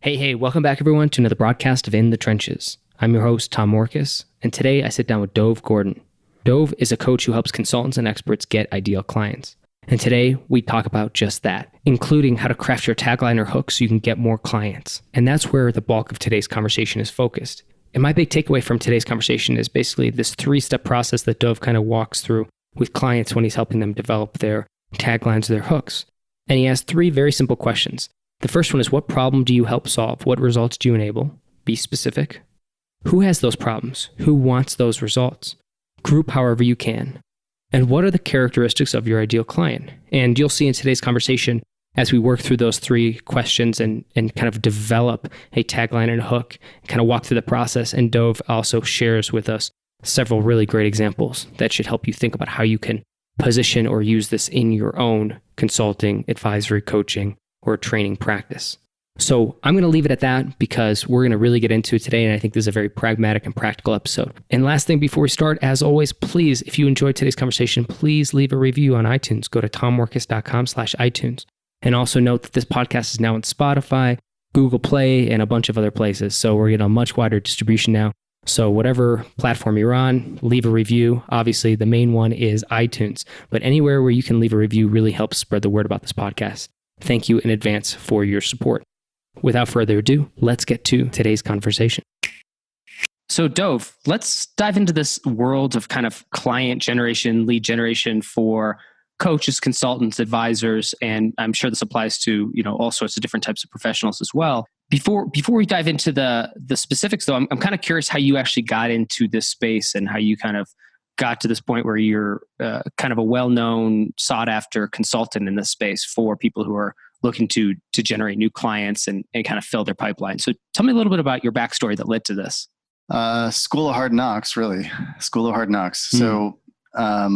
Hey, welcome back everyone to another broadcast of In the Trenches. I'm your host, Tom Morkis, and today I sit down with Dov Gordon. Dov is a coach who helps consultants and experts get ideal clients. And today we talk about just that, including how to craft your tagline or hook so you can get more clients. And that's where the bulk of today's conversation is focused. And my big takeaway from today's conversation is basically this 3-step process that Dov kind of walks through with clients when he's helping them develop their taglines or their hooks. And he has 3 very simple questions. The first one is, what problem do you help solve? What results do you enable? Be specific. Who has those problems? Who wants those results? Group however you can. And what are the characteristics of your ideal client? And you'll see in today's conversation, as we work through those 3 questions and kind of develop a tagline and a hook, kind of walk through the process. And Dov also shares with us several really great examples that should help you think about how you can position or use this in your own consulting, advisory, coaching, or training practice. So I'm going to leave it at that because we're going to really get into it today. And I think this is a very pragmatic and practical episode. And last thing before we start, as always, please, if you enjoyed today's conversation, please leave a review on iTunes. Go to tommorkis.com/iTunes. And also note that this podcast is now on Spotify, Google Play, and a bunch of other places. So we're getting a much wider distribution now. So whatever platform you're on, leave a review. Obviously, the main one is iTunes. But anywhere where you can leave a review really helps spread the word about this podcast. Thank you in advance for your support. Without further ado, let's get to today's conversation. So Dov, let's dive into this world of kind of client generation, lead generation for coaches, consultants, advisors, and I'm sure this applies to, all sorts of different types of professionals as well. Before we dive into the specifics though, I'm kind of curious how you actually got into this space and how you kind of got to this point where you're kind of a well-known, sought-after consultant in this space for people who are looking to generate new clients and kind of fill their pipeline. So tell me a little bit about your backstory that led to this. School of hard knocks, really. School of hard knocks. So, a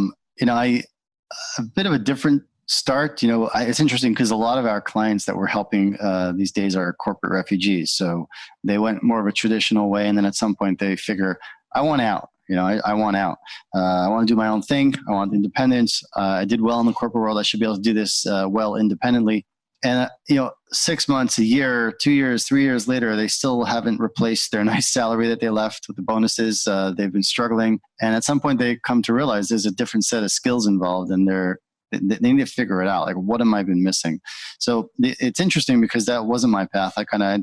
bit of a different start. It's interesting because a lot of our clients that we're helping these days are corporate refugees. So they went more of a traditional way. And then at some point they figure, I want out. I want out. I want to do my own thing. I want independence. I did well in the corporate world. I should be able to do this well independently. And, 6 months, a year, 2 years, 3 years later, they still haven't replaced their nice salary that they left with the bonuses. They've been struggling. And at some point they come to realize there's a different set of skills involved and they need to figure it out. Like, what am I been missing? So it's interesting because that wasn't my path. I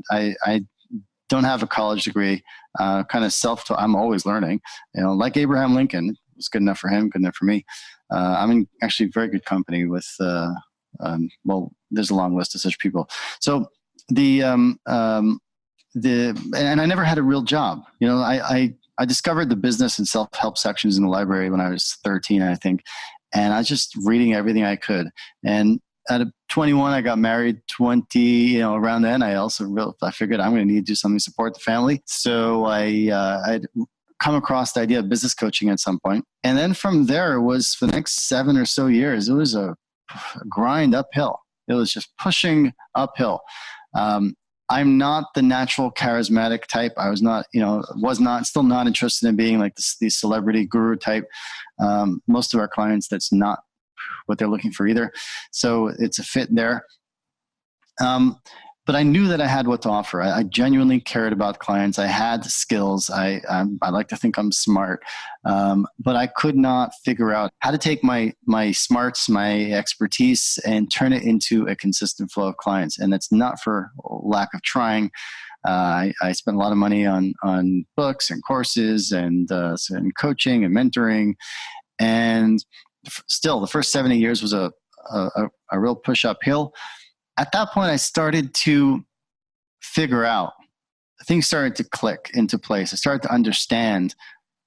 don't have a college degree, I'm always learning, like Abraham Lincoln. It was good enough for him, good enough for me. I'm in actually very good company with, there's a long list of such people. So and I never had a real job. I discovered the business and self-help sections in the library when I was 13, I think. And I was just reading everything I could. And at 21, I got married. 20, around then, I figured I'm going to need to do something to support the family. So I'd come across the idea of business coaching at some point. And then from there, it was for the next 7 or so years, it was a grind uphill. It was just pushing uphill. I'm not the natural charismatic type. I was not, still not interested in being like the celebrity guru type. Most of our clients, that's not what they're looking for either. So it's a fit there. But I knew that I had what to offer. I genuinely cared about clients. I had skills. I like to think I'm smart. But I could not figure out how to take my smarts, my expertise, and turn it into a consistent flow of clients. And that's not for lack of trying. I spent a lot of money on books and courses and coaching and mentoring. And still, the first 7 years was a real push uphill. At that point, I started to figure out, things started to click into place. I started to understand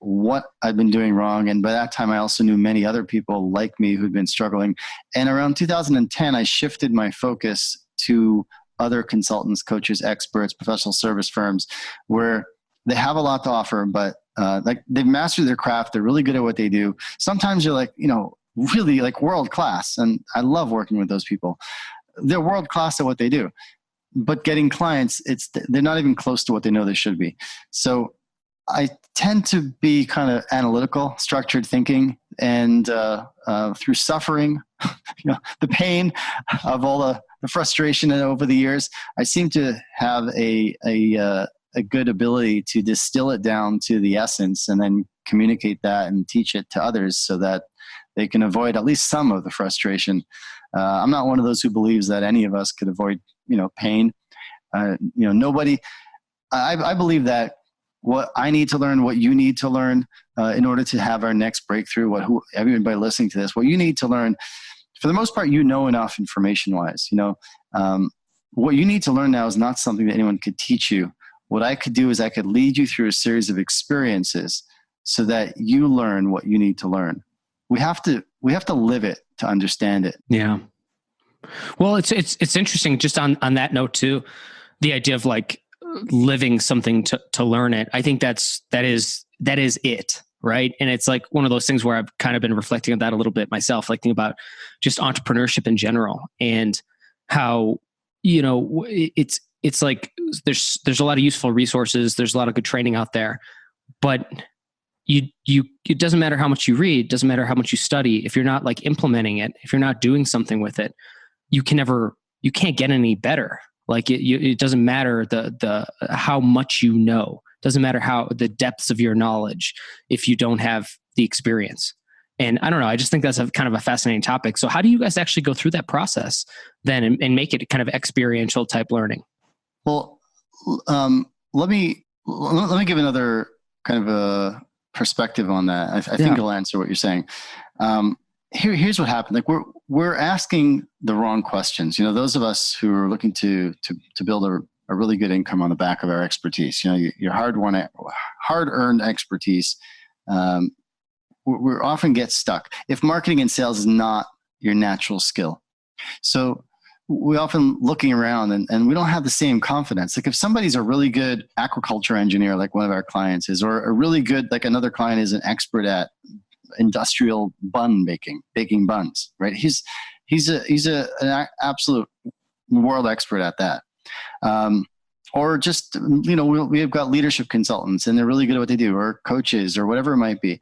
what I'd been doing wrong. And by that time, I also knew many other people like me who'd been struggling. And around 2010, I shifted my focus to other consultants, coaches, experts, professional service firms, where they have a lot to offer, but they've mastered their craft. They're really good at what they do. Sometimes you're like, really like world class. And I love working with those people. They're world class at what they do, but getting clients, they're not even close to what they know they should be. So I tend to be kind of analytical, structured thinking, and through suffering, the pain of all the the frustration over the years. I seem to have a good ability to distill it down to the essence and then communicate that and teach it to others so that they can avoid at least some of the frustration. I'm not one of those who believes that any of us could avoid, pain. Nobody. I believe that what I need to learn, what you need to learn, in order to have our next breakthrough. Everybody listening to this, what you need to learn, for the most part, enough information-wise. What you need to learn now is not something that anyone could teach you. What I could do is I could lead you through a series of experiences so that you learn what you need to learn. We have to live it to understand it. Yeah. Well, it's interesting just on that note too, the idea of like living something to learn it. I think that is it. Right. And it's like one of those things where I've kind of been reflecting on that a little bit myself, like thinking about just entrepreneurship in general and how, it's like there's a lot of useful resources. There's a lot of good training out there, but it doesn't matter how much you read, doesn't matter how much you study. If you're not like implementing it, if you're not doing something with it, you can't get any better. Like it doesn't matter the how much you know. Doesn't matter how the depths of your knowledge if you don't have the experience. And I don't know, I just think that's kind of a fascinating topic. So how do you guys actually go through that process then and make it kind of experiential type learning? Well, let me give another kind of a perspective on that. I think it'll answer what you're saying. Here's what happened. Like we're asking the wrong questions. Those of us who are looking to build a really good income on the back of our expertise, your hard-earned expertise, we often get stuck if marketing and sales is not your natural skill. So we often looking around and we don't have the same confidence. Like if somebody's a really good aquaculture engineer, like one of our clients is, or a really good, like another client is an expert at industrial bun baking buns, right? He's an absolute world expert at that. Or just, we've got leadership consultants and they're really good at what they do, or coaches or whatever it might be.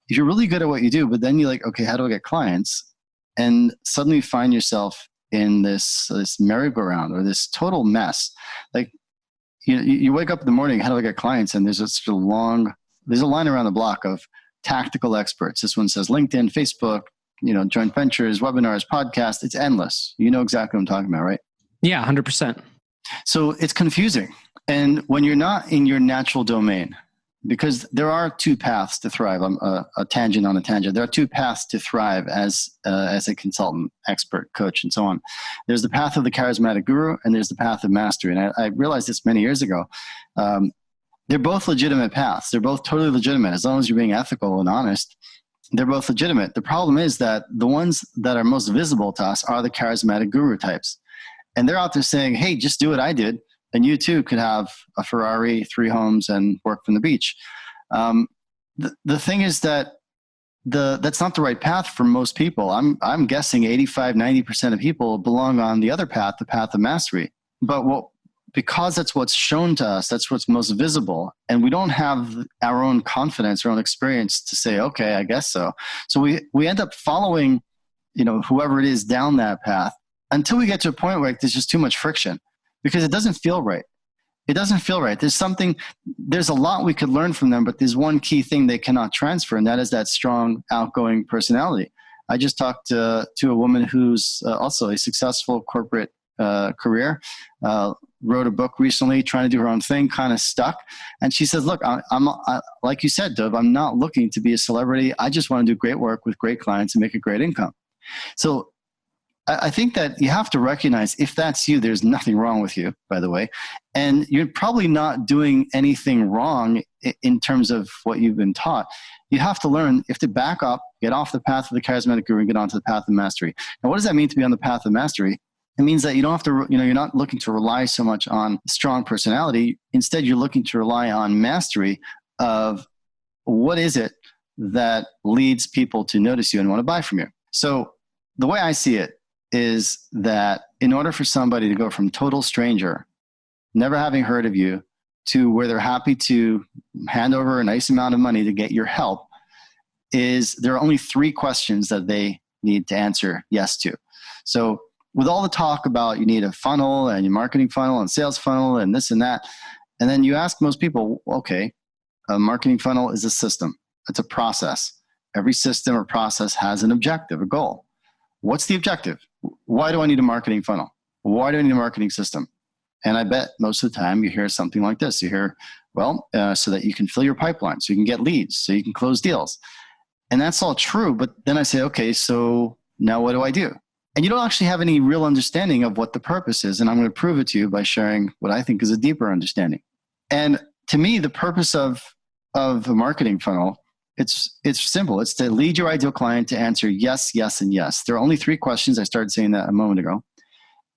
If you're really good at what you do, but then you're like, okay, how do I get clients? And suddenly you find yourself in this merry-go-round or this total mess. Like, you wake up in the morning, how do I get clients? And there's a line around the block of tactical experts. This one says LinkedIn, Facebook, joint ventures, webinars, podcasts. It's endless. You know exactly what I'm talking about, right? Yeah, 100%. So it's confusing. And when you're not in your natural domain, because there are two paths to thrive. I'm a tangent on a tangent. There are two paths to thrive as a consultant, expert, coach, and so on. There's the path of the charismatic guru, and there's the path of mastery. And I realized this many years ago. They're both legitimate paths. They're both totally legitimate. As long as you're being ethical and honest, they're both legitimate. The problem is that the ones that are most visible to us are the charismatic guru types. And they're out there saying, hey, just do what I did. And you too could have a Ferrari, 3 homes, and work from the beach. The thing is that that's not the right path for most people. I'm guessing 85, 90% of people belong on the other path, the path of mastery. But because that's what's shown to us, that's what's most visible, and we don't have our own confidence, our own experience to say, okay, I guess so. So we end up following, whoever it is down that path until we get to a point where there's just too much friction. Because it doesn't feel right. It doesn't feel right. There's a lot we could learn from them, but there's one key thing they cannot transfer, and that is that strong, outgoing personality. I just talked to a woman who's also a successful corporate career, wrote a book recently, trying to do her own thing, kind of stuck. And she says, look, I'm like you said, Dov, I'm not looking to be a celebrity. I just want to do great work with great clients and make a great income. So I think that you have to recognize if that's you, there's nothing wrong with you, by the way. And you're probably not doing anything wrong in terms of what you've been taught. You have to learn, you have to back up, get off the path of the charismatic guru and get onto the path of mastery. Now, what does that mean to be on the path of mastery? It means that you don't have to, you're not looking to rely so much on strong personality. Instead, you're looking to rely on mastery of what is it that leads people to notice you and want to buy from you. So the way I see it is that in order for somebody to go from total stranger, never having heard of you, to where they're happy to hand over a nice amount of money to get your help, there are only 3 questions that they need to answer yes to. So with all the talk about you need a funnel and your marketing funnel and sales funnel and this and that, and then you ask most people, okay, a marketing funnel is a system. It's a process. Every system or process has an objective, a goal. What's the objective? Why do I need a marketing funnel? Why do I need a marketing system? And I bet most of the time you hear something like this. You hear, so that you can fill your pipeline, so you can get leads, so you can close deals. And that's all true. But then I say, okay, so now what do I do? And you don't actually have any real understanding of what the purpose is. And I'm going to prove it to you by sharing what I think is a deeper understanding. And to me, the purpose of a marketing funnel, it's simple. It's to lead your ideal client to answer yes, yes, and yes. There are only 3 questions. I started saying that a moment ago.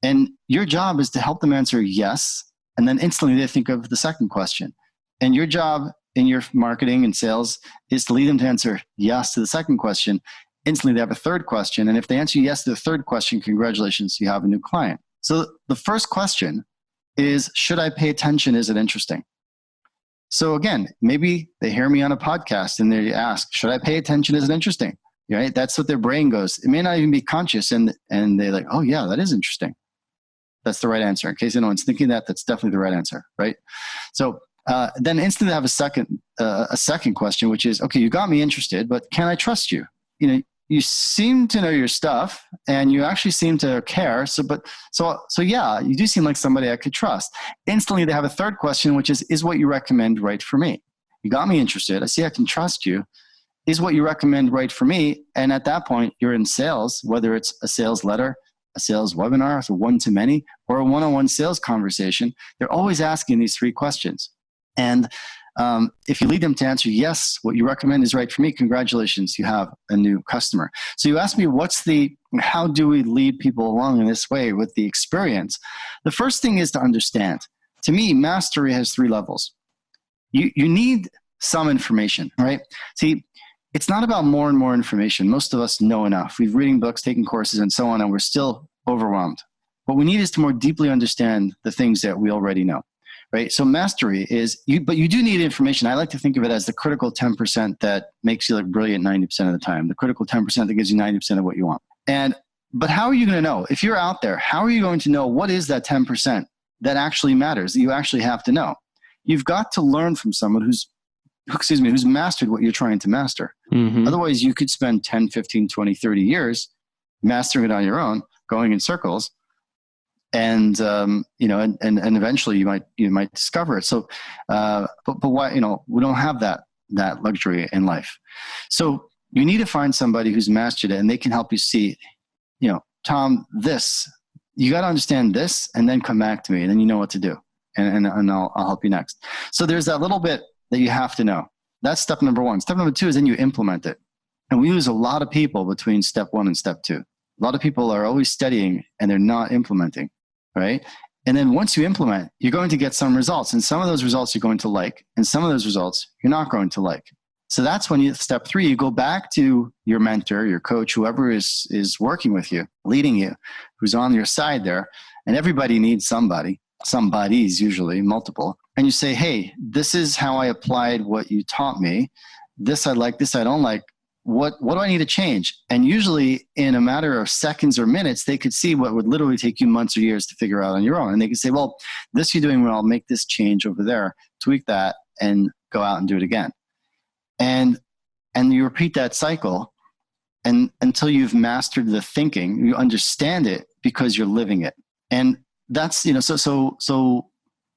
And your job is to help them answer yes, and then instantly they think of the second question. And your job in your marketing and sales is to lead them to answer yes to the second question. Instantly they have a third question. And if they answer yes to the third question, congratulations, you have a new client. So the first question is, should I pay attention? Is it interesting? So again, maybe they hear me on a podcast and they ask, should I pay attention? Is it interesting? Right? That's what their brain goes. It may not even be conscious. And they're like, oh yeah, that is interesting. That's the right answer. In case anyone's thinking that, that's definitely the right answer, right? So then instantly have a second question, which is, okay, you got me interested, but can I trust you? You seem to know your stuff and you actually seem to care. So yeah, you do seem like somebody I could trust. Instantly they have a third question, which is what you recommend right for me? You got me interested. I see I can trust you. Is what you recommend right for me? And at that point, you're in sales, whether it's a sales letter, a sales webinar, so one-to-many, or a one-on-one sales conversation. They're always asking these 3 questions. And if you lead them to answer yes, what you recommend is right for me, congratulations, you have a new customer. So you ask me, how do we lead people along in this way with the experience? The first thing is to understand. To me, mastery has 3 levels. You need some information, right? See, it's not about more and more information. Most of us know enough. We've reading books, taking courses, and so on, and we're still overwhelmed. What we need is to more deeply understand the things that we already know, right? So mastery is, but you do need information. I like to think of it as the critical 10% that makes you look brilliant 90% of the time, the critical 10% that gives you 90% of what you want. But how are you going to know? If you're out there, how are you going to know what is that 10% that actually matters, that you actually have to know? You've got to learn from someone who's mastered what you're trying to master. Mm-hmm. Otherwise, you could spend 10, 15, 20, 30 years mastering it on your own, going in circles, and eventually you might discover it. So, but why? We don't have that luxury in life. So you need to find somebody who's mastered it, and they can help you see, Tom, you got to understand this, and then come back to me, and then you know what to do, and I'll help you next. So there's that little bit that you have to know. That's step number 1. Step number 2 is then you implement it. And we lose a lot of people between step 1 and step 2. A lot of people are always studying and they're not implementing, right? And then once you implement, you're going to get some results. And some of those results you're going to like, and some of those results you're not going to like. So that's when step 3, you go back to your mentor, your coach, whoever is working with you, leading you, who's on your side there. And everybody needs somebody. Somebody's usually multiple. And you say, hey, this is how I applied what you taught me. This I like, this I don't like. What do I need to change? And usually in a matter of seconds or minutes, they could see what would literally take you months or years to figure out on your own. And they could say, well, this you're doing well, make this change over there, tweak that, and go out and do it again. And you repeat that cycle and until you've mastered the thinking, you understand it because you're living it. And that's, so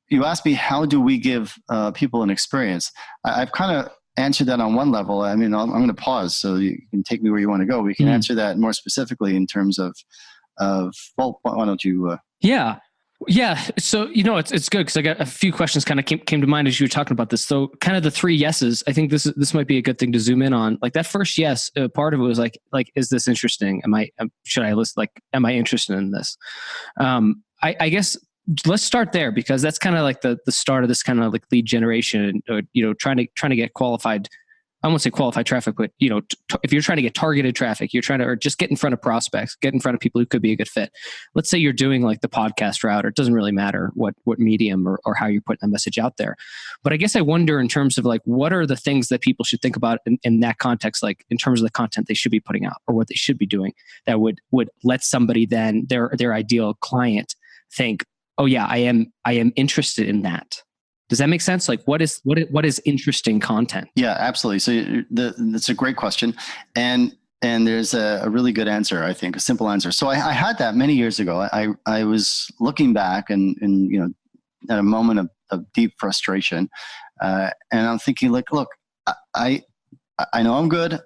you asked me, how do we give people an experience? I've kind of answered that on one level. I mean, I'm going to pause so you can take me where you want to go. We can answer that more specifically in terms of well, why don't you? Yeah. So, it's good because I got a few questions kind of came to mind as you were talking about this. So kind of the 3 yeses, I think this might be a good thing to zoom in on. Like that first yes, part of it was like, is this interesting? Should I listen? Like, am I interested in this? I guess let's start there because that's kind of like the start of this kind of like lead generation or, trying to get qualified I won't say qualified traffic, but if you're trying to get targeted traffic, you're trying to, or just get in front of prospects, get in front of people who could be a good fit. Let's say you're doing like the podcast route, or it doesn't really matter what medium or how you're putting the message out there. But I guess I wonder in terms of like, what are the things that people should think about in that context, like in terms of the content they should be putting out or what they should be doing that would let somebody then, their ideal client, think, oh yeah, I am interested in that. Does that make sense? Like what is interesting content? Yeah, absolutely. So that's a great question. And there's a really good answer, I think, a simple answer. So I had that many years ago. I was looking back and at a moment of deep frustration. And I'm thinking like, look, I know I'm good.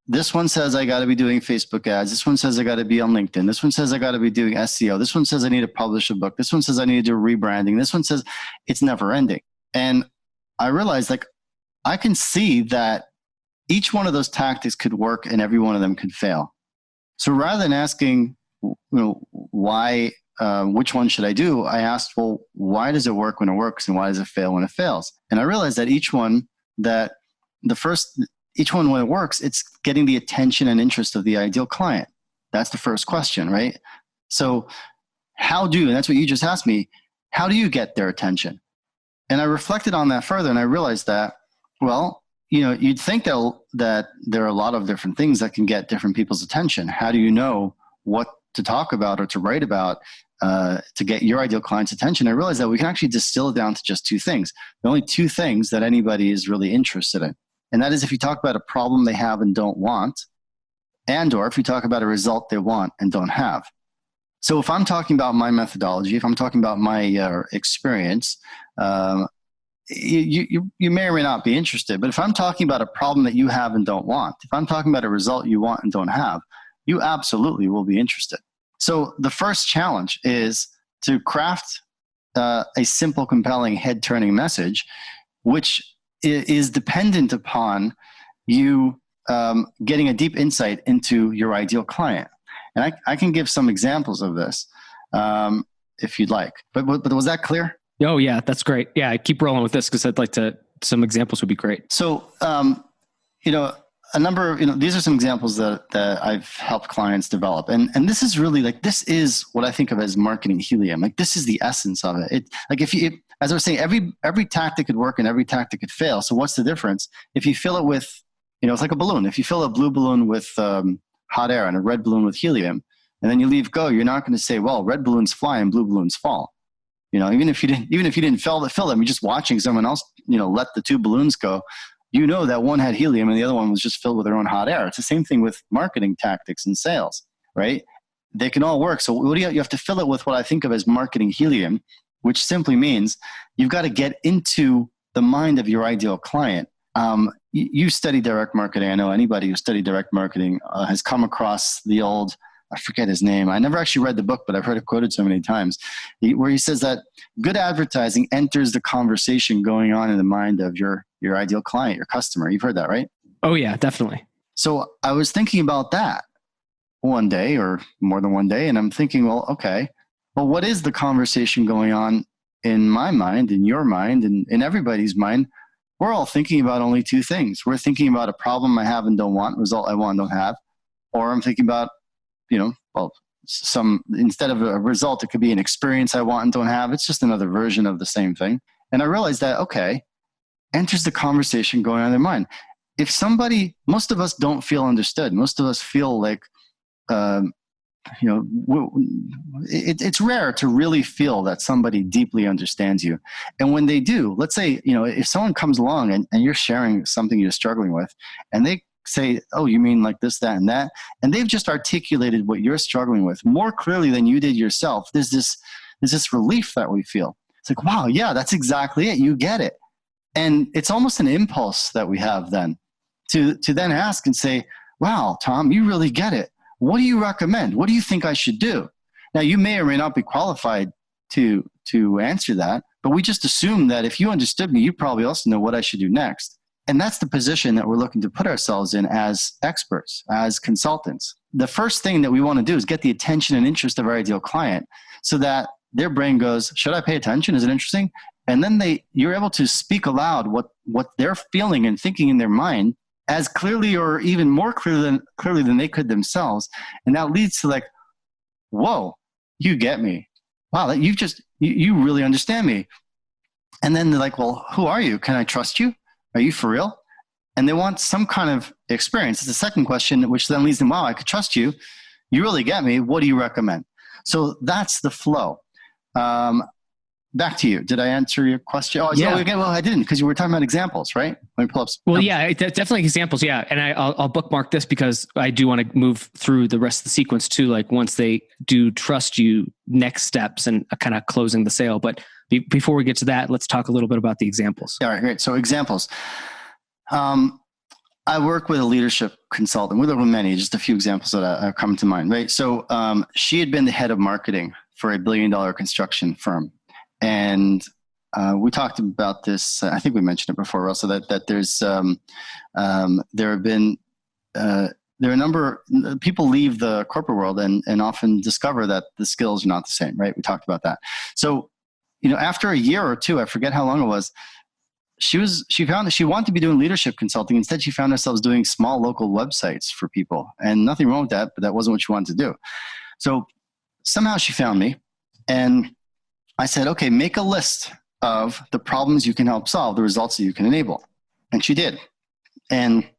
This one says I got to be doing Facebook ads. This one says I got to be on LinkedIn. This one says I got to be doing SEO. This one says I need to publish a book. This one says I need to do rebranding. This one says it's never ending. And I realized like I can see that each one of those tactics could work and every one of them could fail. So rather than asking, why, which one should I do? I asked, well, why does it work when it works and why does it fail when it fails? And I realized that each one when it works, it's getting the attention and interest of the ideal client. That's the first question, right? So and that's what you just asked me, how do you get their attention? And I reflected on that further and I realized that, well, you'd think that there are a lot of different things that can get different people's attention. How do you know what to talk about or to write about to get your ideal client's attention? I realized that we can actually distill it down to just two things. The only two things that anybody is really interested in. And that is if you talk about a problem they have and don't want, and or if you talk about a result they want and don't have. So if I'm talking about my methodology, if I'm talking about my experience, you may or may not be interested. But if I'm talking about a problem that you have and don't want, if I'm talking about a result you want and don't have, you absolutely will be interested. So the first challenge is to craft a simple, compelling, head-turning message, which is dependent upon you getting a deep insight into your ideal client. And I can give some examples of this if you'd like. But was that clear? Oh, yeah, that's great. Yeah, I keep rolling with this because I'd like to, some examples would be great. So, a number of, these are some examples that I've helped clients develop. And this is really like, this is what I think of as marketing helium. Like this is the essence of it. As I was saying, every tactic could work and every tactic could fail. So what's the difference? If you fill it with, it's like a balloon. If you fill a blue balloon with hot air and a red balloon with helium, and then you leave go, you're not going to say, well, red balloons fly and blue balloons fall. Even if you didn't fill them, you're just watching someone else, let the two balloons go. That one had helium and the other one was just filled with their own hot air. It's the same thing with marketing tactics and sales, right? They can all work. So you have to fill it with what I think of as marketing helium, which simply means you've got to get into the mind of your ideal client. You study direct marketing. I know anybody who studied direct marketing has come across the old, I forget his name. I never actually read the book, but I've heard it quoted so many times, where he says that good advertising enters the conversation going on in the mind of your ideal client, your customer. You've heard that, right? Oh yeah, definitely. So I was thinking about that one day or more than one day, and I'm thinking, well, okay, well, what is the conversation going on in my mind, in your mind, and in everybody's mind? We're all thinking about only two things. We're thinking about a problem I have and don't want, result I want and don't have, or I'm thinking about instead of a result, it could be an experience I want and don't have. It's just another version of the same thing. And I realized that, okay, enters the conversation going on in their mind. If most of us don't feel understood. Most of us feel like, it's rare to really feel that somebody deeply understands you. And when they do, let's say, if someone comes along and you're sharing something you're struggling with and they say, oh, you mean like this, that, and that. And they've just articulated what you're struggling with more clearly than you did yourself. There's this relief that we feel. It's like, wow, yeah, that's exactly it. You get it. And it's almost an impulse that we have then to then ask and say, wow, Tom, you really get it. What do you recommend? What do you think I should do? Now, you may or may not be qualified to answer that, but we just assume that if you understood me, you probably also know what I should do next. And that's the position that we're looking to put ourselves in as experts, as consultants. The first thing that we want to do is get the attention and interest of our ideal client so that their brain goes, should I pay attention? Is it interesting? And then you're able to speak aloud what they're feeling and thinking in their mind as clearly or even more clearly than they could themselves. And that leads to like, whoa, you get me. Wow, you really understand me. And then they're like, well, who are you? Can I trust you? Are you for real? And they want some kind of experience. It's the second question, which then leads them, wow, I could trust you. You really get me. What do you recommend? So that's the flow. Back to you. Did I answer your question? Oh, yeah. Well, I didn't, because you were talking about examples, right? Let me pull up. Well, yeah, definitely examples. Yeah. And I'll bookmark this because I do want to move through the rest of the sequence too. Like once they do trust you, next steps and kind of closing the sale. But before we get to that, let's talk a little bit about the examples. All right, great. So examples. I work with a leadership consultant. We work with many, just a few examples that come to mind, right? So she had been the head of marketing for $1 billion construction firm. And we talked about this. I think we mentioned it before, Russell. That there's there are a number of people leave the corporate world and often discover that the skills are not the same, right? We talked about that. So, after a year or two, I forget how long it was, she found that she wanted to be doing leadership consulting. Instead, she found herself doing small local websites for people, and nothing wrong with that, but that wasn't what she wanted to do. So somehow she found me, and I said, okay, make a list of the problems you can help solve, the results that you can enable. And she did. And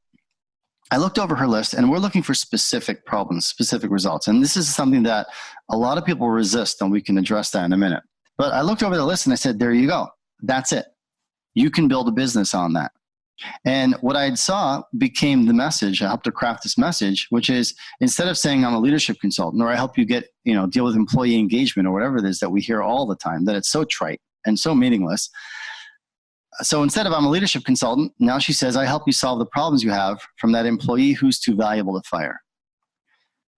I looked over her list, and we're looking for specific problems, specific results. And this is something that a lot of people resist, and we can address that in a minute. But I looked over the list and I said, there you go. That's it. You can build a business on that. And what I saw became the message. I helped her craft this message, which is, instead of saying I'm a leadership consultant, or I help you get, deal with employee engagement, or whatever it is that we hear all the time, that it's so trite and so meaningless. So instead of I'm a leadership consultant, now she says, I help you solve the problems you have from that employee who's too valuable to fire.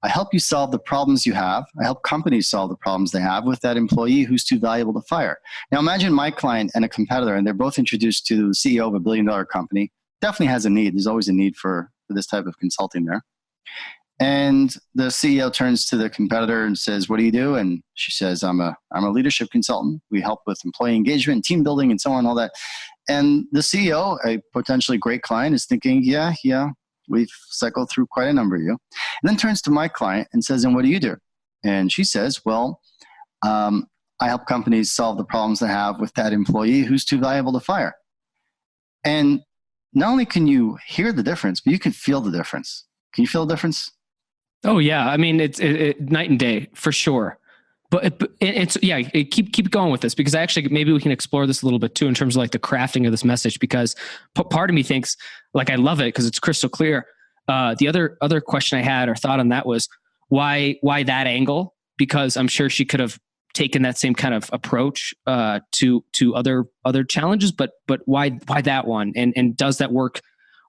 I help you solve the problems you have. I help companies solve the problems they have with that employee who's too valuable to fire. Now imagine my client and a competitor, and they're both introduced to the CEO of $1 billion company. Definitely has a need. There's always a need for this type of consulting there. And the CEO turns to the competitor and says, what do you do? And she says, I'm a leadership consultant. We help with employee engagement, team building, and so on, all that. And the CEO, a potentially great client, is thinking, yeah, we've cycled through quite a number of you. And then turns to my client and says, and what do you do? And she says, well, I help companies solve the problems they have with that employee who's too valuable to fire. And not only can you hear the difference, but you can feel the difference. Can you feel the difference? Oh yeah. I mean, it's night and day for sure. But keep going with this, because maybe we can explore this a little bit too, in terms of like the crafting of this message, because part of me thinks, like, I love it because it's crystal clear. The other question I had or thought on that was why that angle? Because I'm sure she could have taken that same kind of approach to other challenges, but why that one? And does that work?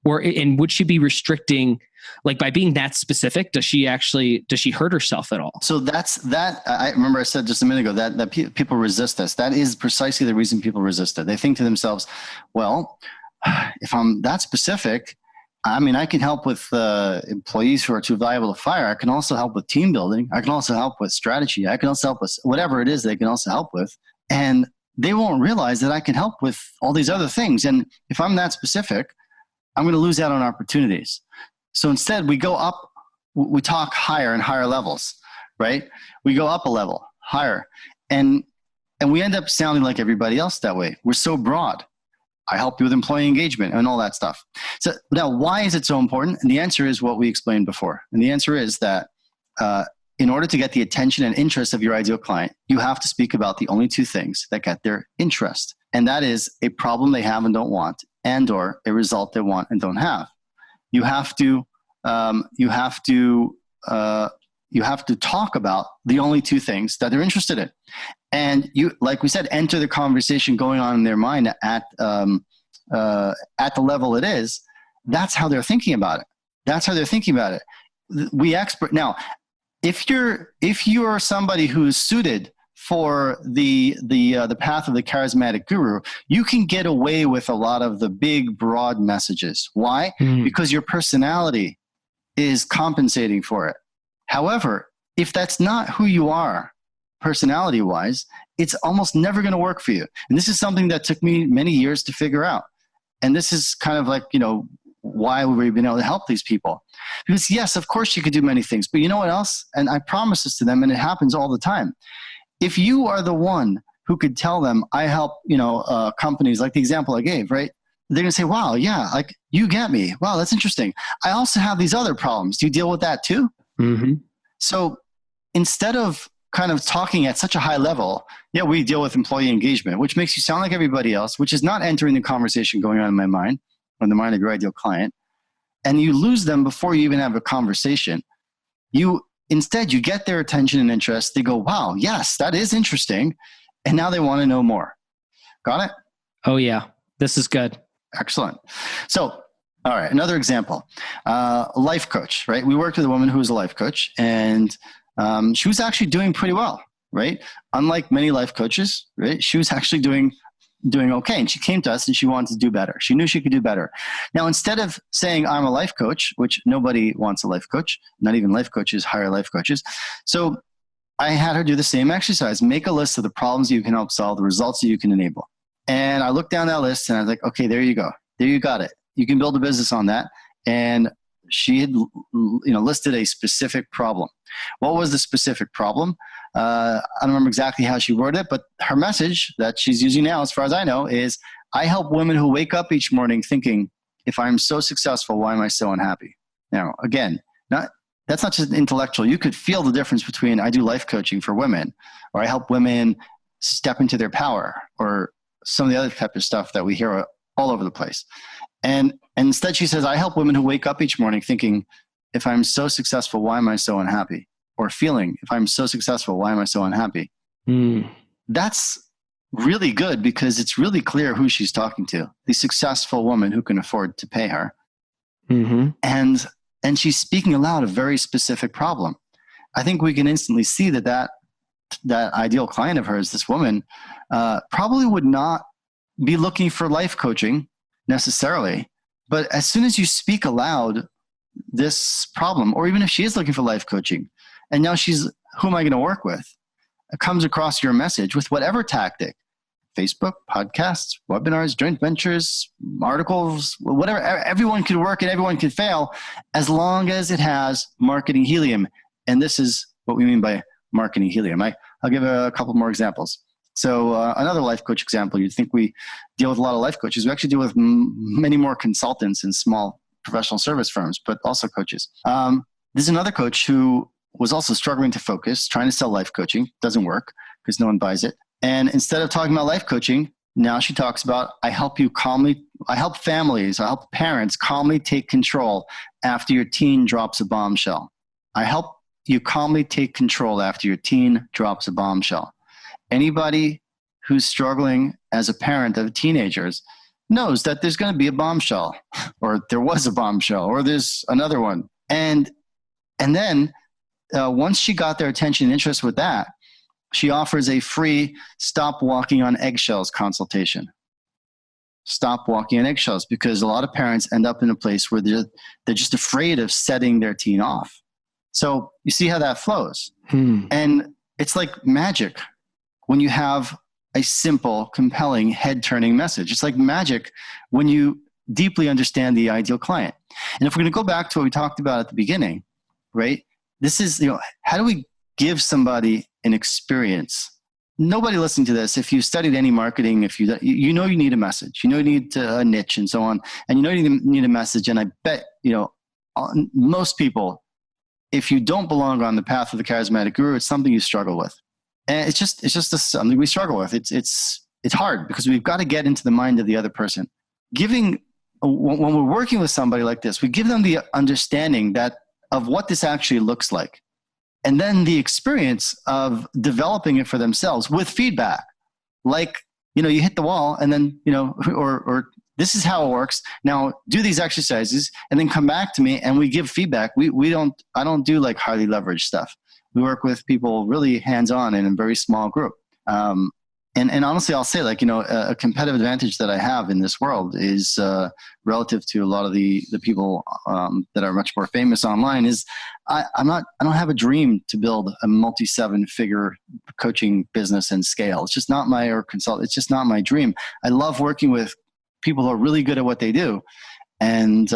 And would she be restricting, like, by being that specific, does she hurt herself at all? So I remember I said just a minute ago that people resist this. That is precisely the reason people resist it. They think to themselves, well, if I'm that specific, I mean, I can help with employees who are too valuable to fire. I can also help with team building. I can also help with strategy. I can also help with whatever it is they can also help with. And they won't realize that I can help with all these other things. And if I'm that specific, I'm going to lose out on opportunities. So instead, we go up, we talk higher and higher levels, right? We go up a level, higher. And we end up sounding like everybody else that way. We're so broad. I help you with employee engagement and all that stuff. So now, why is it so important? And the answer is what we explained before. And the answer is that in order to get the attention and interest of your ideal client, you have to speak about the only two things that get their interest. And that is a problem they have and don't want, and or a result they want and don't have. You have to talk about the only two things that they're interested in. And you, like we said, enter the conversation going on in their mind at the level it is. That's how they're thinking about it. Now, if you're somebody who is suited for the path of the charismatic guru, you can get away with a lot of the big, broad messages. Why? Because your personality is compensating for it. However, if that's not who you are, personality-wise, it's almost never going to work for you. And this is something that took me many years to figure out. And this is kind of like, why we've been able to help these people. Because yes, of course you could do many things, but you know what else? And I promise this to them, and it happens all the time. If you are the one who could tell them, I help, companies, like the example I gave, right? They're going to say, wow, yeah, like you get me. Wow, that's interesting. I also have these other problems. Do you deal with that too? Mm-hmm. So instead of kind of talking at such a high level, yeah, we deal with employee engagement, which makes you sound like everybody else, which is not entering the conversation going on in my mind or the mind of your ideal client. And you lose them before you even have a conversation. Instead, you get their attention and interest. They go, wow, yes, that is interesting. And now they want to know more. Got it? Oh, yeah. This is good. Excellent. So, all right, another example. Life coach, right? We worked with a woman who was a life coach, and she was actually doing pretty well, right? Unlike many life coaches, right? She was actually doing okay. And she came to us and she wanted to do better. She knew she could do better. Now, instead of saying I'm a life coach, which nobody wants a life coach, not even life coaches hire life coaches. So I had her do the same exercise, make a list of the problems you can help solve, the results that you can enable. And I looked down that list and I was like, okay, there you go. There you got it. You can build a business on that. And she had listed a specific problem. What was the specific problem? I don't remember exactly how she worded it, but her message that she's using now, as far as I know, is I help women who wake up each morning thinking, if I'm so successful, why am I so unhappy? Now, again, that's not just intellectual. You could feel the difference between I do life coaching for women, or I help women step into their power, or some of the other type of stuff that we hear all over the place. And instead she says, I help women who wake up each morning thinking, if I'm so successful, why am I so unhappy? Or feeling, if I'm so successful, why am I so unhappy? That's really good because it's really clear who she's talking to. The successful woman who can afford to pay her. Mm-hmm. And she's speaking aloud a very specific problem. I think we can instantly see that ideal client of hers, this woman, probably would not be looking for life coaching necessarily. But as soon as you speak aloud this problem, or even if she is looking for life coaching, and now she's, who am I going to work with? It comes across your message with whatever tactic, Facebook, podcasts, webinars, joint ventures, articles, whatever. Everyone could work and everyone could fail as long as it has marketing helium. And this is what we mean by marketing helium. I'll give a couple more examples. So another life coach example, you'd think we deal with a lot of life coaches. We actually deal with many more consultants in small professional service firms, but also coaches. There's another coach who was also struggling to focus, trying to sell life coaching. Doesn't work because no one buys it. And instead of talking about life coaching, now she talks about, I help families, I help parents calmly take control after your teen drops a bombshell. I help you calmly take control after your teen drops a bombshell. Anybody who's struggling as a parent of teenagers knows that there's going to be a bombshell, or there was a bombshell, or there's another one. And then once she got their attention and interest with that, she offers a free stop walking on eggshells consultation. Stop walking on eggshells, because a lot of parents end up in a place where they're just afraid of setting their teen off. So you see how that flows. And it's like magic when you have a simple, compelling, head-turning message. It's like magic when you deeply understand the ideal client. And if we're going to go back to what we talked about at the beginning, right? This is, how do we give somebody an experience? Nobody listening to this, if you studied any marketing, if you need a message, you need a niche and so on, and you need a message. And I bet, most people, if you don't belong on the path of the charismatic guru, it's something you struggle with. And it's just something we struggle with. It's hard because we've got to get into the mind of the other person. When we're working with somebody like this, we give them the understanding of what this actually looks like. And then the experience of developing it for themselves with feedback. Like, you hit the wall and then, or this is how it works. Now do these exercises and then come back to me and we give feedback. I don't do like highly leveraged stuff. We work with people really hands-on in a very small group. And honestly, I'll say a competitive advantage that I have in this world is relative to a lot of the people that are much more famous online is I don't have a dream to build a multi-7-figure coaching business and scale. It's just not It's just not my dream. I love working with people who are really good at what they do. and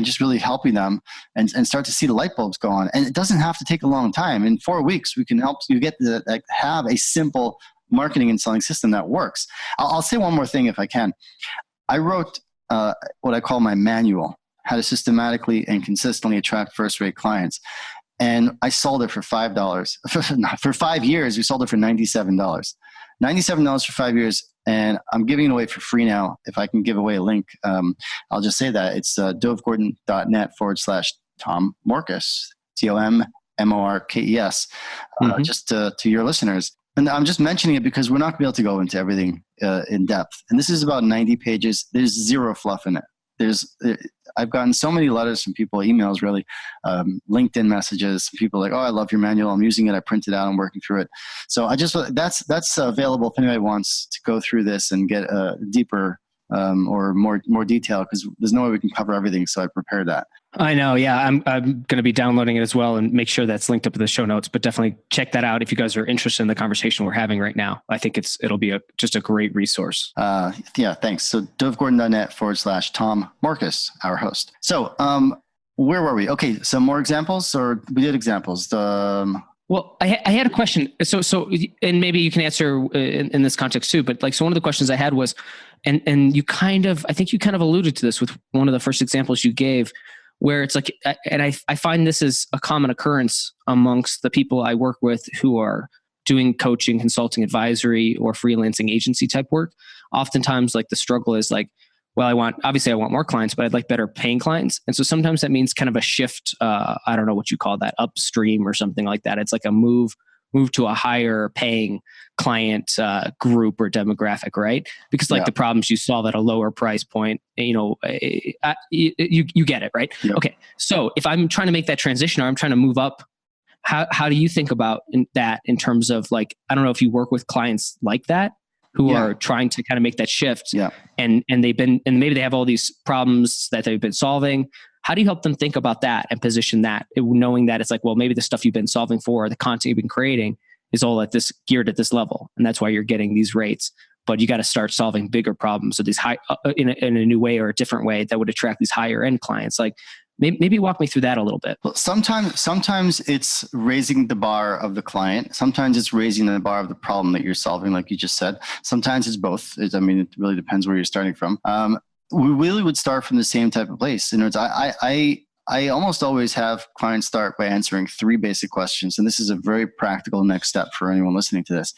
just really helping them and start to see the light bulbs go on. And it doesn't have to take a long time. In 4 weeks, we can help you have a simple marketing and selling system that works. I'll say one more thing if I can. I wrote what I call my manual, how to systematically and consistently attract first-rate clients. And I sold it for $5. For 5 years, we sold it for $97. $97 for 5 years. And I'm giving it away for free now. If I can give away a link, I'll just say that. It's dovgordon.net/Tom Morkes, TOMMORKES, just to your listeners. And I'm just mentioning it because we're not going to be able to go into everything in depth. And this is about 90 pages. There's zero fluff in it. I've gotten so many letters from people, emails really, LinkedIn messages. People like, oh, I love your manual. I'm using it. I printed it out. I'm working through it. So that's available if anybody wants to go through this and get deeper or more detail, because there's no way we can cover everything. So I prepared that. I know. Yeah. I'm going to be downloading it as well and make sure that's linked up in the show notes, but definitely check that out if you guys are interested in the conversation we're having right now. I think it'll be just a great resource. Yeah, thanks. So dovgordon.net/Tom Morkes, our host. So where were we? Okay. Some more examples, or we did examples. Well, I had a question. So, and maybe you can answer in this context too, but so one of the questions I had was, and I think you kind of alluded to this with one of the first examples you gave, where it's like, and I find this is a common occurrence amongst the people I work with who are doing coaching, consulting, advisory, or freelancing agency type work. Oftentimes, the struggle is well, I want more clients, but I'd like better paying clients. And so sometimes that means kind of a shift. I don't know what you call that, upstream or something like that. It's like a move to a higher paying client group or demographic, right? Because the problems you solve at a lower price point, you get it, right? Yeah. Okay. So if I'm trying to make that transition or I'm trying to move up, how do you think about that in terms of I don't know if you work with clients like that who are trying to kind of make that shift, and maybe they have all these problems that they've been solving. How do you help them think about that and position that, knowing that it's well, maybe the stuff you've been solving for, the content you've been creating is all geared at this level, and that's why you're getting these rates. But you got to start solving bigger problems, so these high in a new way or a different way that would attract these higher end clients. Maybe walk me through that a little bit. Well, sometimes it's raising the bar of the client. Sometimes it's raising the bar of the problem that you're solving, like you just said. Sometimes it's both. It really depends where you're starting from. We really would start from the same type of place. In other words, I almost always have clients start by answering 3 basic questions. And this is a very practical next step for anyone listening to this.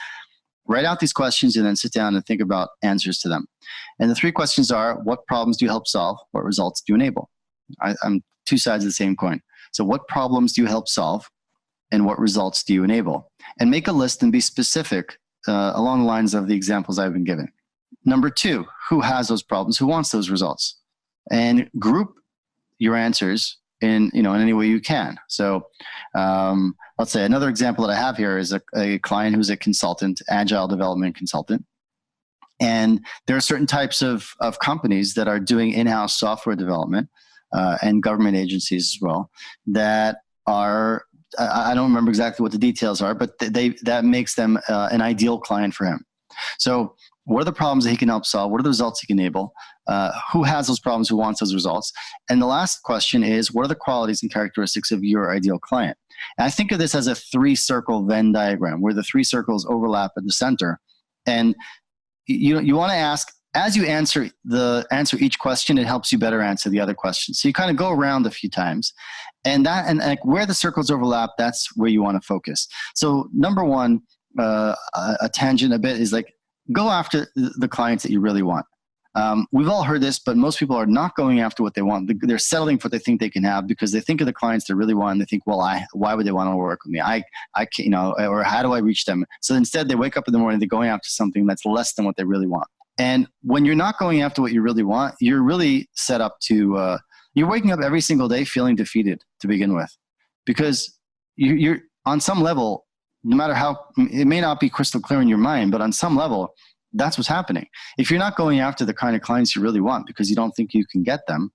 Write out these questions and then sit down and think about answers to them. And the 3 questions are, what problems do you help solve? What results do you enable? I'm 2 sides of the same coin. So what problems do you help solve? And what results do you enable? And make a list and be specific along the lines of the examples I've been given. Number 2, who has those problems? Who wants those results? And group your answers in any way you can. So let's say another example that I have here is a client who's a consultant, agile development consultant. And there are certain types of companies that are doing in-house software development and government agencies as well that are, I don't remember exactly what the details are, but that makes them an ideal client for him. So what are the problems that he can help solve? What are the results he can enable? Who has those problems? Who wants those results? And the last question is, what are the qualities and characteristics of your ideal client? And I think of this as a 3-circle Venn diagram where the 3 circles overlap at the center. And you want to ask, as you answer each question, it helps you better answer the other questions. So you kind of go around a few times, and where the circles overlap, that's where you want to focus. So number 1, a tangent a bit is go after the clients that you really want. We've all heard this, but most people are not going after what they want. They're settling for what they think they can have because they think of the clients they really want, and they think, well, why would they want to work with me? I can't, or how do I reach them? So instead, they wake up in the morning, they're going after something that's less than what they really want. And when you're not going after what you really want, you're really set up to, you're waking up every single day feeling defeated to begin with, because you're on some level, no matter how, it may not be crystal clear in your mind, but on some level, that's what's happening. If you're not going after the kind of clients you really want because you don't think you can get them,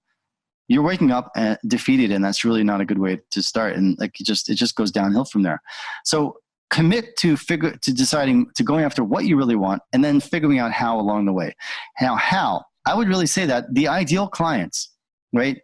you're waking up defeated, and that's really not a good way to start. And it just goes downhill from there. So commit to deciding to going after what you really want, and then figuring out how along the way. Now, how? I would really say that the ideal clients right?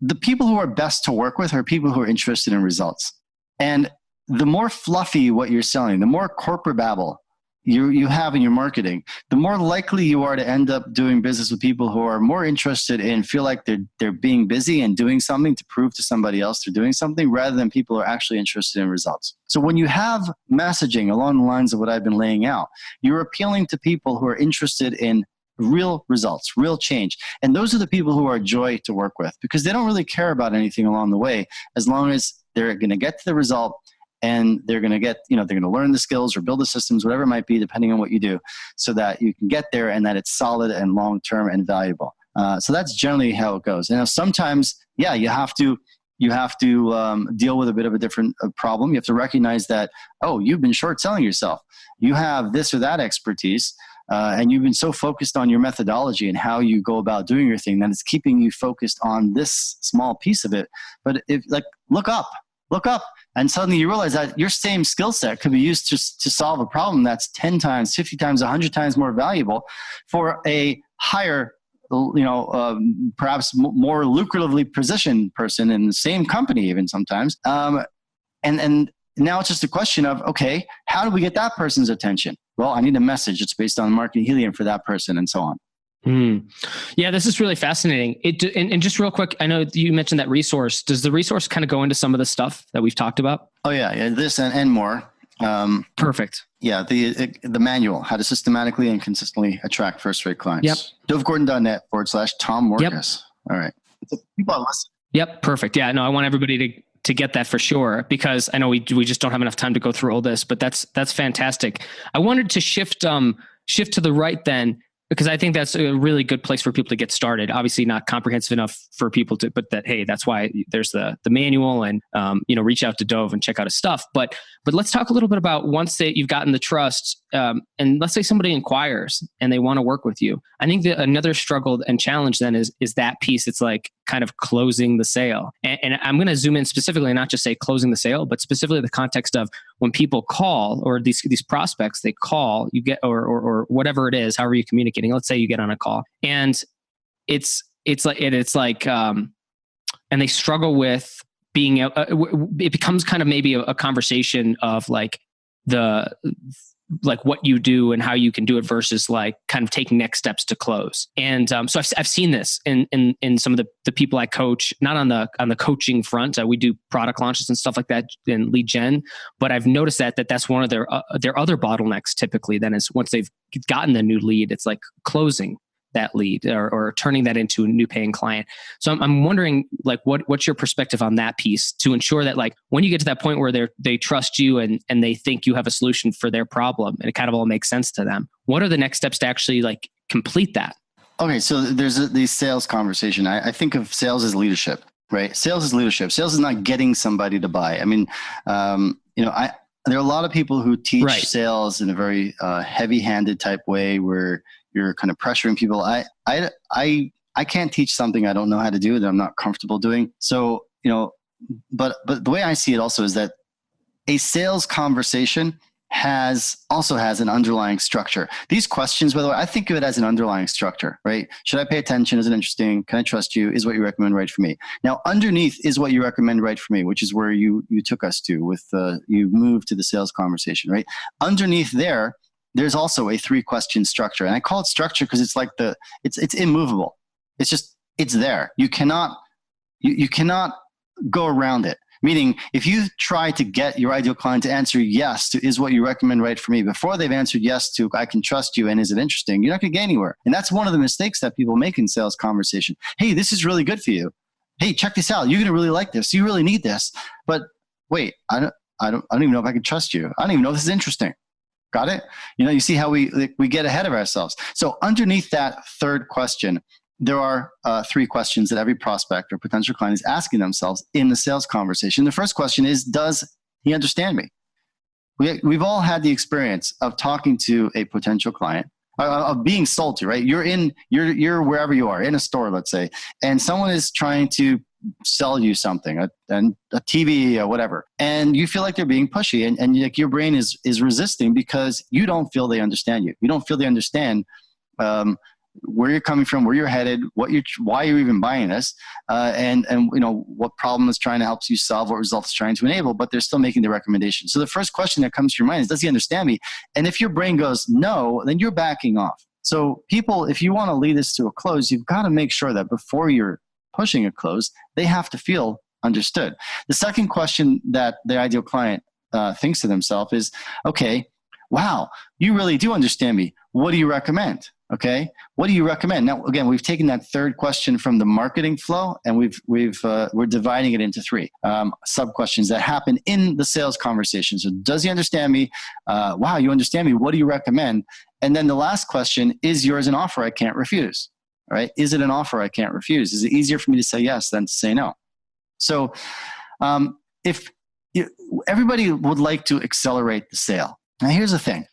The people who are best to work with are people who are interested in results. And the more fluffy what you're selling, the more corporate babble you have in your marketing, the more likely you are to end up doing business with people who are more interested in, feel like they're being busy and doing something to prove to somebody else they're doing something, rather than people who are actually interested in results. So when you have messaging along the lines of what I've been laying out, you're appealing to people who are interested in real results, real change. And those are the people who are a joy to work with, because they don't really care about anything along the way, as long as they're going to get to the result. And they're going to get, they're going to learn the skills or build the systems, whatever it might be, depending on what you do, so that you can get there and that it's solid and long-term and valuable. So that's generally how it goes. And sometimes, yeah, you have to deal with a bit of a different problem. You have to recognize that, oh, you've been short selling yourself. You have this or that expertise, and you've been so focused on your methodology and how you go about doing your thing that it's keeping you focused on this small piece of it. But look up, and suddenly you realize that your same skill set could be used to solve a problem that's 10 times, 50 times, 100 times more valuable for a higher, perhaps more lucratively positioned person in the same company, even sometimes. And now it's just a question of, okay, how do we get that person's attention? Well, I need a message that's based on market helium for that person, and so on. Yeah, this is really fascinating. And just real quick, I know you mentioned that resource. Does the resource kind of go into some of the stuff that we've talked about? Oh yeah, this and more. Perfect. Yeah, the manual, how to systematically and consistently attract first-rate clients. Yep. dovgordon.net/Tom Morkes. Yep. All right. People are listening. Yep. Perfect. Yeah, no, I want everybody to get that for sure, because I know we just don't have enough time to go through all this, but that's fantastic. I wanted to shift to the right then, because I think that's a really good place for people to get started. Obviously not comprehensive enough for people to, but hey, that's why there's the manual, and, reach out to Dov and check out his stuff. But let's talk a little bit about, once that you've gotten the trust, and let's say somebody inquires and they want to work with you. I think that another struggle and challenge then is that piece. It's like kind of closing the sale. And I'm going to zoom in specifically, not just say closing the sale, but specifically the context of when people call, or these prospects, they call, you get, or whatever it is, however you're communicating. Let's say you get on a call, and it's like, and they struggle with being, it becomes kind of maybe a conversation of like what you do and how you can do it, versus like kind of taking next steps to close. And so I've seen this in some of the people I coach, not on the coaching front. We do product launches and stuff like that in lead gen, but I've noticed that's one of their other bottlenecks typically. Then is, once they've gotten the new lead, it's like closing that lead, or turning that into a new paying client. So I'm wondering, like, what's your perspective on that piece, to ensure that, like, when you get to that point where they trust you and they think you have a solution for their problem and it kind of all makes sense to them, what are the next steps to actually like complete that? Okay, so there's the sales conversation. I think of sales as leadership, right? Sales is leadership. Sales is not getting somebody to buy. I mean, there are a lot of people who teach sales in a very heavy-handed type way, where you're kind of pressuring people. I can't teach something I don't know how to do, that I'm not comfortable doing. So, but the way I see it also is that a sales conversation also has an underlying structure. These questions, by the way, I think of it as an underlying structure, right? Should I pay attention? Is it interesting? Can I trust you? Is what you recommend right for me? Now, underneath is what you recommend right for me, which is where you took us to with you moved to the sales conversation, right? Underneath there's also a 3-question structure. And I call it structure because it's like it's immovable. It's there. You cannot go around it. Meaning, if you try to get your ideal client to answer yes to is what you recommend right for me before they've answered yes to I can trust you and is it interesting, you're not going to get anywhere. And that's one of the mistakes that people make in sales conversation. Hey, this is really good for you. Hey, check this out. You're going to really like this. You really need this. But wait, I don't even know if I can trust you. I don't even know if this is interesting. Got it? You see how we get ahead of ourselves. So underneath that third question, there are 3 questions that every prospect or potential client is asking themselves in the sales conversation. The first question is, does he understand me? We've all had the experience of talking to a potential client, of being sold to, right? You're wherever you are, in a store, let's say, and someone is trying to sell you something, a TV or whatever, and you feel like they're being pushy, and like your brain is resisting because you don't feel they understand you. You don't feel they understand where you're coming from, where you're headed, why you're even buying this, and what problem is trying to help you solve, what results it's trying to enable, but they're still making the recommendation. So the first question that comes to your mind is, does he understand me? And if your brain goes no, then you're backing off. So people, if you want to lead this to a close, you've got to make sure that before you're pushing a close, they have to feel understood. The second question that the ideal client thinks to themselves is, okay, wow, you really do understand me. What do you recommend? Okay, what do you recommend? Now, again, we've taken that third question from the marketing flow, and we're dividing it into three sub questions that happen in the sales conversation. So, does he understand me? Wow, you understand me. What do you recommend? And then the last question, is yours an offer I can't refuse? All right, is it an offer I can't refuse? Is it easier for me to say yes than to say no? So, everybody would like to accelerate the sale. Now, here's the thing: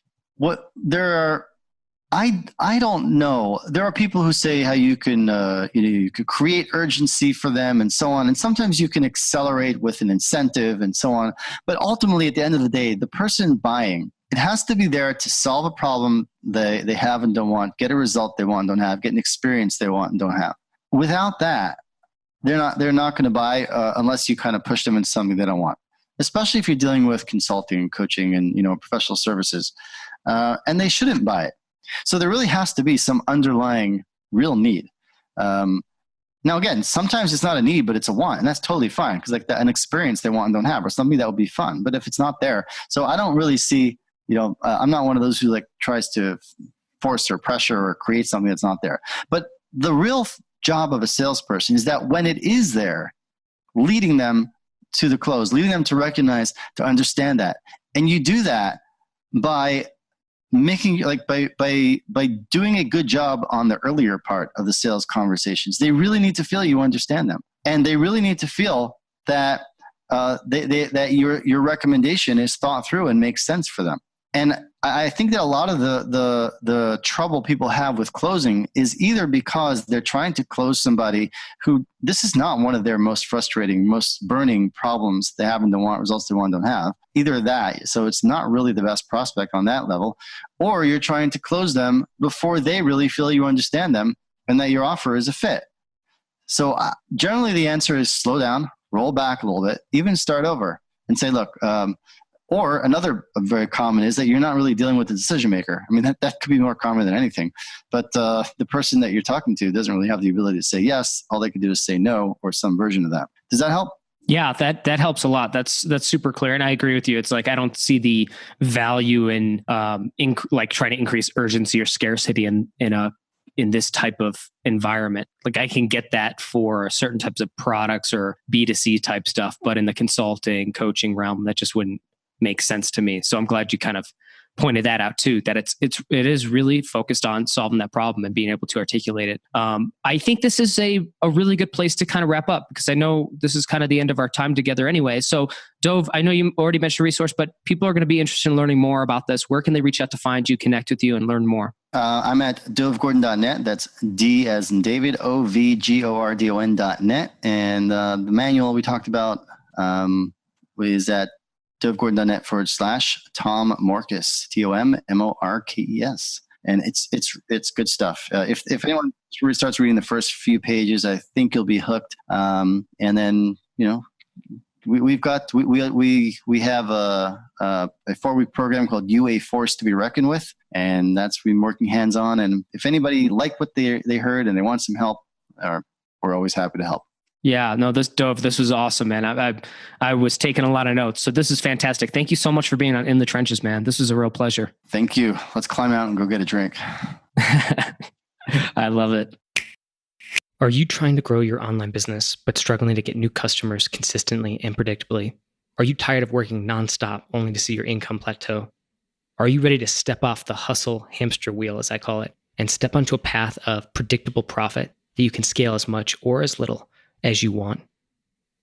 I don't know. There are people who say how you can you could create urgency for them and so on, and sometimes you can accelerate with an incentive and so on. But ultimately, at the end of the day, the person buying, it has to be there to solve a problem they have and don't want, get a result they want and don't have, get an experience they want and don't have. Without that, they're not going to buy unless you kind of push them into something they don't want. Especially if you're dealing with consulting and coaching and professional services, and they shouldn't buy it. So there really has to be some underlying real need. Now, again, sometimes it's not a need, but it's a want, and that's totally fine because an experience they want and don't have, or something that would be fun. But if it's not there, so I don't really see. I'm not one of those who tries to force or pressure or create something that's not there. But the real job of a salesperson is that when it is there, leading them to the close, leading them to recognize, to understand that, and you do that by making by doing a good job on the earlier part of the sales conversations. They really need to feel you understand them, and they really need to feel that that your recommendation is thought through and makes sense for them. And I think that a lot of the trouble people have with closing is either because they're trying to close somebody who this is not one of their most frustrating, most burning problems they have and don't want, results they want and don't have. Either that, so it's not really the best prospect on that level, or you're trying to close them before they really feel you understand them and that your offer is a fit. So generally the answer is slow down, roll back a little bit, even start over and say, look, or another very common is that you're not really dealing with the decision maker. I mean, that could be more common than anything. But the person that you're talking to doesn't really have the ability to say yes. All they can do is say no or some version of that. Does that help? Yeah, that helps a lot. That's super clear. And I agree with you. It's I don't see the value in trying to increase urgency or scarcity in this type of environment. I can get that for certain types of products or B2C type stuff, but in the consulting, coaching realm, that just wouldn't make sense to me. So I'm glad you kind of pointed that out too, that it is really focused on solving that problem and being able to articulate it. I think this is a really good place to kind of wrap up, because I know this is kind of the end of our time together anyway. So Dov, I know you already mentioned a resource, but people are going to be interested in learning more about this. Where can they reach out to find you, connect with you, and learn more? I'm at dovgordon.net. That's D as in David, OVGORDON.net. And the manual we talked about is at dovgordon.net/Tom Morkes, TOMMORKES. And it's good stuff. If anyone starts reading the first few pages, I think you'll be hooked. And then, we have a 4-week program called A Force to be Reckoned With, and that's been working hands on. And if anybody liked what they heard and they want some help, we're always happy to help. Yeah, no, Dov, this was awesome, man. I was taking a lot of notes, so this is fantastic. Thank you so much for being on In the Trenches, man. This was a real pleasure. Thank you. Let's climb out and go get a drink. I love it. Are you trying to grow your online business, but struggling to get new customers consistently and predictably? Are you tired of working nonstop only to see your income plateau? Are you ready to step off the hustle hamster wheel, as I call it, and step onto a path of predictable profit that you can scale as much or as little as you want?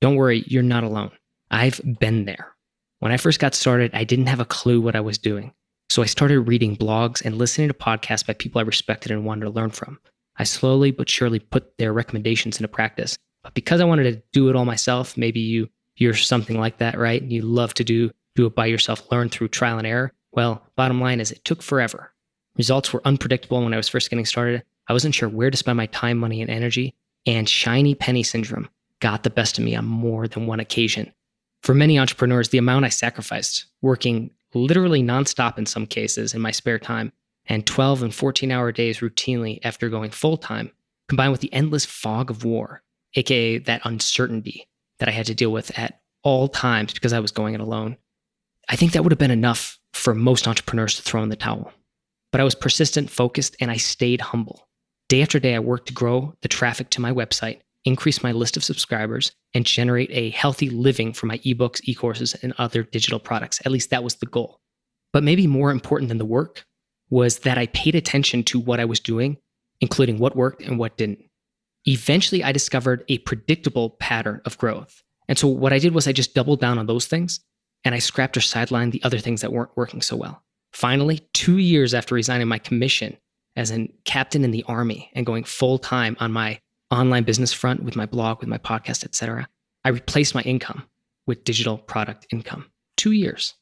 Don't worry, you're not alone. I've been there. When I first got started, I didn't have a clue what I was doing. So I started reading blogs and listening to podcasts by people I respected and wanted to learn from. I slowly but surely put their recommendations into practice. But because I wanted to do it all myself, maybe you're something like that, right? You love to do it by yourself, learn through trial and error. Well, bottom line is it took forever. Results were unpredictable when I was first getting started. I wasn't sure where to spend my time, money, and energy, and shiny penny syndrome got the best of me on more than one occasion. For many entrepreneurs, the amount I sacrificed, working literally nonstop in some cases in my spare time, and 12 and 14-hour days routinely after going full-time, combined with the endless fog of war, aka that uncertainty that I had to deal with at all times because I was going it alone, I think that would have been enough for most entrepreneurs to throw in the towel. But I was persistent, focused, and I stayed humble. Day after day, I worked to grow the traffic to my website, increase my list of subscribers, and generate a healthy living for my ebooks, e-courses, and other digital products. At least that was the goal. But maybe more important than the work was that I paid attention to what I was doing, including what worked and what didn't. Eventually, I discovered a predictable pattern of growth. And so what I did was I just doubled down on those things, and I scrapped or sidelined the other things that weren't working so well. Finally, 2 years after resigning my commission as a captain in the Army and going full-time on my online business front with my blog, with my podcast, etc., I replaced my income with digital product income. 2 years.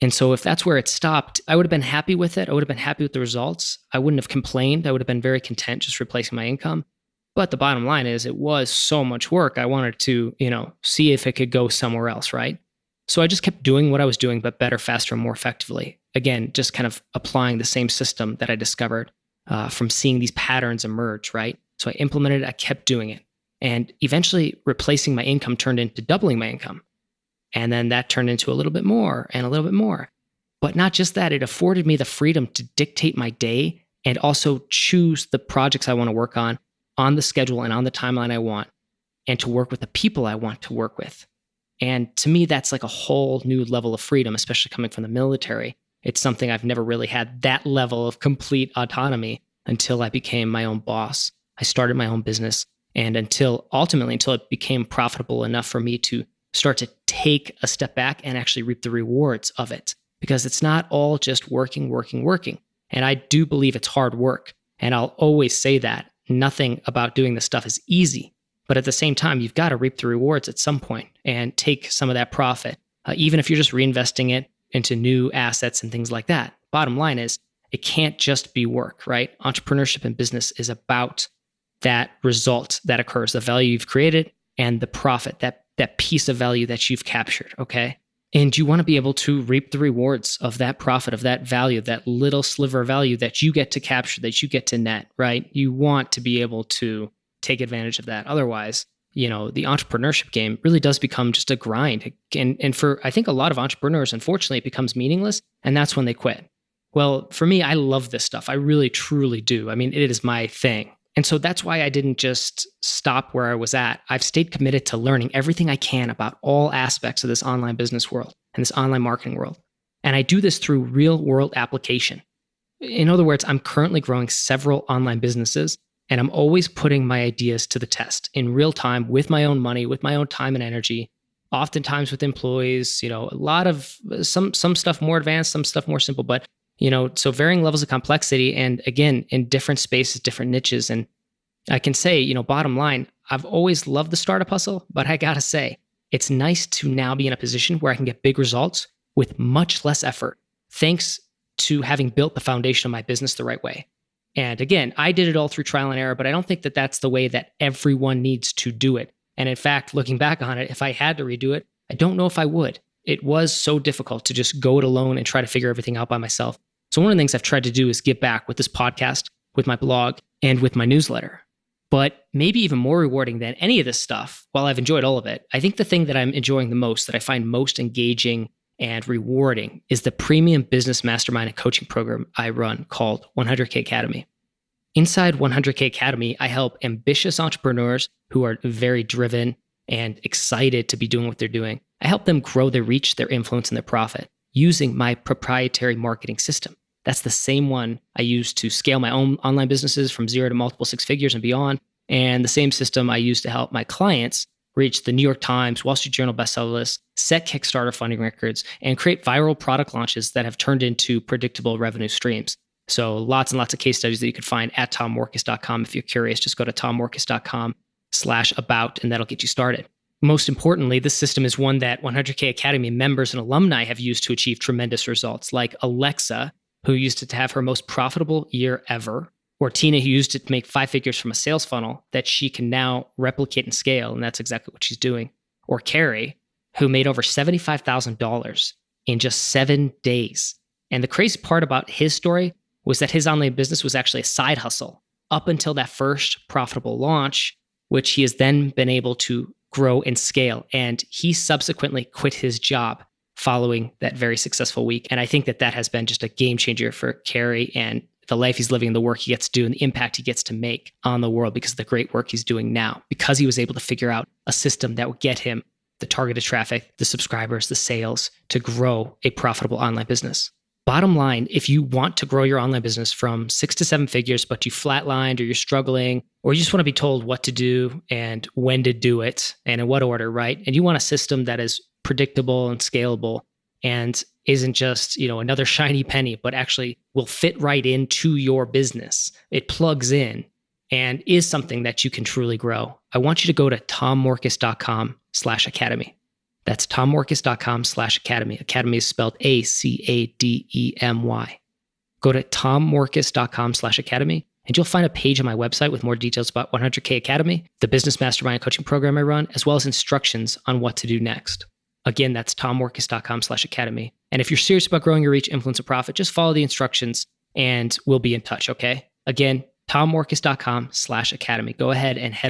And so if that's where it stopped, I would have been happy with it. I would have been happy with the results. I wouldn't have complained. I would have been very content just replacing my income. But the bottom line is it was so much work. I wanted to, see if it could go somewhere else, right? So I just kept doing what I was doing, but better, faster, and more effectively. Again, just kind of applying the same system that I discovered from seeing these patterns emerge, right? So I implemented it, I kept doing it. And eventually replacing my income turned into doubling my income. And then that turned into a little bit more and a little bit more. But not just that, it afforded me the freedom to dictate my day and also choose the projects I want to work on the schedule and on the timeline I want, and to work with the people I want to work with. And to me, that's like a whole new level of freedom, especially coming from the military. It's something I've never really had that level of complete autonomy until I became my own boss. I started my own business, and until it became profitable enough for me to start to take a step back and actually reap the rewards of it. Because it's not all just working. And I do believe it's hard work. And I'll always say that. Nothing about doing this stuff is easy. But at the same time, you've got to reap the rewards at some point and take some of that profit, even if you're just reinvesting it into new assets and things like that. Bottom line is, it can't just be work, right? Entrepreneurship and business is about that result that occurs, the value you've created and the profit, that piece of value that you've captured, okay? And you want to be able to reap the rewards of that profit, of that value, that little sliver of value that you get to capture, that you get to net, right? You want to be able to take advantage of that. Otherwise, the entrepreneurship game really does become just a grind. And for, I think, a lot of entrepreneurs, unfortunately, it becomes meaningless, and that's when they quit. Well, for me, I love this stuff. I really, truly do. I mean, it is my thing. And so that's why I didn't just stop where I was at. I've stayed committed to learning everything I can about all aspects of this online business world and this online marketing world. And I do this through real world application. In other words, I'm currently growing several online businesses, and I'm always putting my ideas to the test in real time with my own money, with my own time and energy, oftentimes with employees, a lot of some stuff more advanced, some stuff more simple, but so varying levels of complexity, and again, in different spaces, different niches. And I can say, bottom line, I've always loved the startup hustle, but I gotta say, it's nice to now be in a position where I can get big results with much less effort, thanks to having built the foundation of my business the right way. And again, I did it all through trial and error, but I don't think that that's the way that everyone needs to do it. And in fact, looking back on it, if I had to redo it, I don't know if I would. It was so difficult to just go it alone and try to figure everything out by myself. So one of the things I've tried to do is give back with this podcast, with my blog, and with my newsletter. But maybe even more rewarding than any of this stuff, while I've enjoyed all of it, I think the thing that I'm enjoying the most, that I find most engaging and rewarding, is the premium business mastermind and coaching program I run called 100K Academy. Inside 100K Academy, I help ambitious entrepreneurs who are very driven and excited to be doing what they're doing. I help them grow their reach, their influence, and their profit using my proprietary marketing system. That's the same one I use to scale my own online businesses from 0 to multiple 6 figures and beyond. And the same system I use to help my clients reach the New York Times, Wall Street Journal bestseller list, set Kickstarter funding records, and create viral product launches that have turned into predictable revenue streams. So lots and lots of case studies that you can find at tommorkes.com. If you're curious, just go to tommorkes.com/about, and that'll get you started. Most importantly, this system is one that 100K Academy members and alumni have used to achieve tremendous results, like Alexa, who used to have her most profitable year ever, Or Tina, who used it to make 5 figures from a sales funnel that she can now replicate and scale. And that's exactly what she's doing. Or Carrie, who made over $75,000 in just 7 days. And the crazy part about his story was that his online business was actually a side hustle up until that first profitable launch, which he has then been able to grow and scale. And he subsequently quit his job following that very successful week. And I think that that has been just a game changer for Carrie and the life he's living, the work he gets to do, and the impact he gets to make on the world because of the great work he's doing now, because he was able to figure out a system that would get him the targeted traffic, the subscribers, the sales to grow a profitable online business. Bottom line, if you want to grow your online business from 6 to 7 figures, but you flatlined or you're struggling, or you just want to be told what to do and when to do it and in what order, right? And you want a system that is predictable and scalable and isn't just, another shiny penny, but actually will fit right into your business. It plugs in and is something that you can truly grow. I want you to go to tommorkes.com/academy. That's tommorkes.com/academy. Academy is spelled ACADEMY. Go to tommorkes.com/academy, and you'll find a page on my website with more details about 100K Academy, the business mastermind coaching program I run, as well as instructions on what to do next. Again, that's tommorkes.com/academy. And if you're serious about growing your reach, influence, and profit, just follow the instructions and we'll be in touch, okay? Again, tommorkes.com/academy. Go ahead and head